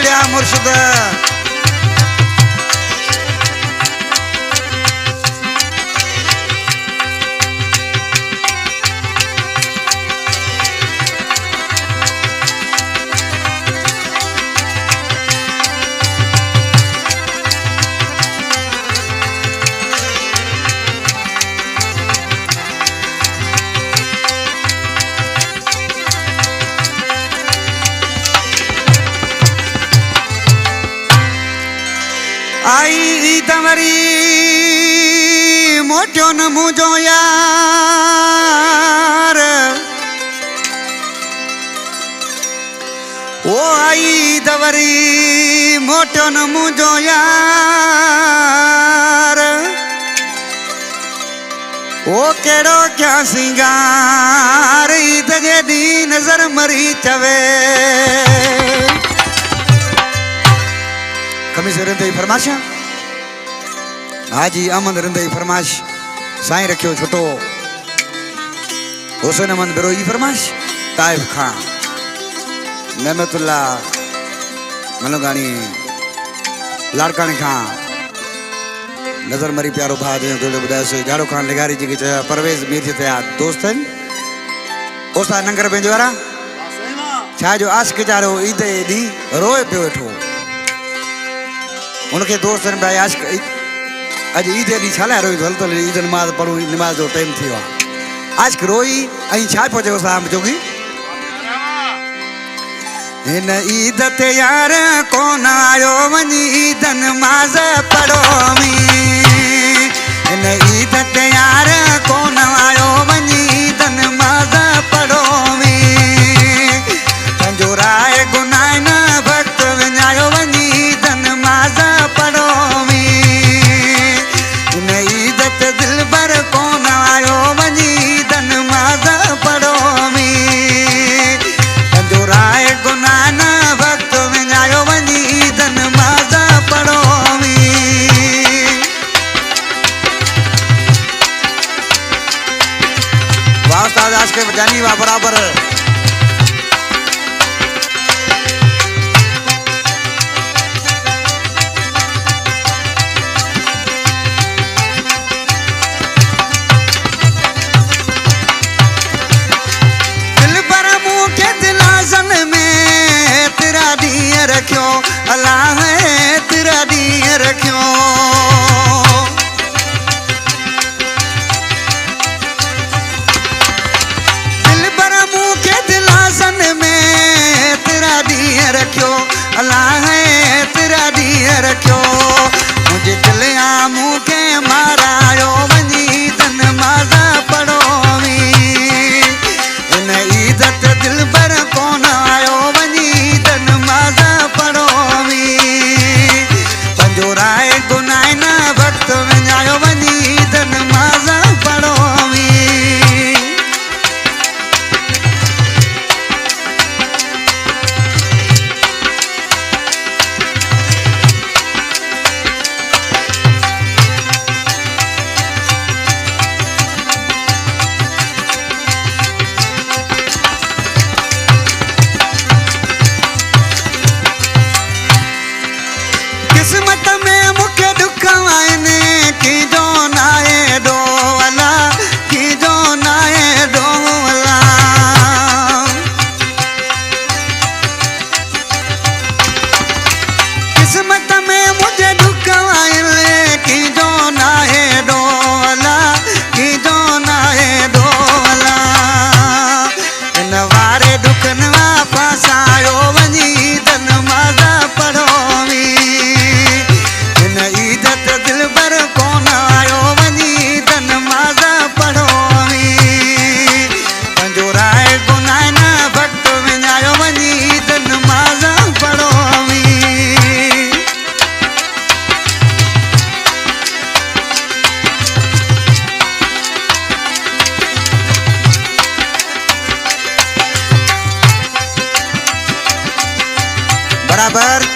दिया मुर्शिद। आई तमरी मोटो न मुझो यार, ओ आई तवरी मोटो न मुझो यार, ओ केड़ो क्या सिंगार ईद जे दी नजर मरी चवे। कमी से रंदई फरमाश हाजी अहमद रंदई फरमाश साईं रखियो छोटो हुसैन अहमद बिरोई फरमाश ताइब खान नेमतुल्ला मनोगानी लाड़कानी खान नजर मरी प्यारो भा जो बुधायोसि जाड़ो खान लिगारी जी के चया परवेज मीर जे तया दोस्तन ओसा नंगर पेंजो वारा छा जो आशिक चारो ईद दी रोए पियो वेठो उनके दोस्तन भाई आशिक अज ईद दी छाला रोई हल तो ईद नमाज पढ़ू नमाज जो टाइम थी आशिक रोई आई छा पहुंचे साहब जोगी इन ईद ते यार कौन आयो वनी ईद नमाज पढ़ो मी इन ईद ते यार कौन आयो वनी ईद नमाज पढ़ो मी कंजोराए गुनाह न भक्त विनायो वनी ईद नमाज पढ़ो मी इन ईद ते दिल भर कौन आयो वनी ईद नमाज पढ़ो मी कंजोराए गुनाह न भक्त विनायो वनी ईद नमाज पढ़ो मी। वाह उस्ताद आज के जानी वाह बराबर रखियो अल्लाह तेरा दीन रखियो दिल पर मुँह के दिलासन में तेरा दीन रखियो अल्लाह तेरा दीन रखियो मुझे दिलिया मुँह के मारायो वनी तन माजा पढ़ो मी इन ईदत दिल पर कौन आयो वनी तन माजा पढ़ो मी पंजोराए गुनाह न भक्त विनायो वनी तन माजा पढ़ो मी। किस्मत में मुख्य दुख आने की जो नाए दो वाला की जो नाए दो वाला किस्मत में मुझे दुख आने की जो नाए दो वाला की जो नाए दो वाला इन वारे दुख न वापस आयो वनी तन माजा पढ़ो मी ईदत दिल भर कौन आयो वनी तन माजा पढ़ो मी पंजोराए गुनाह न भक्त विनायो वनी तन माजा पढ़ो मी। बराबर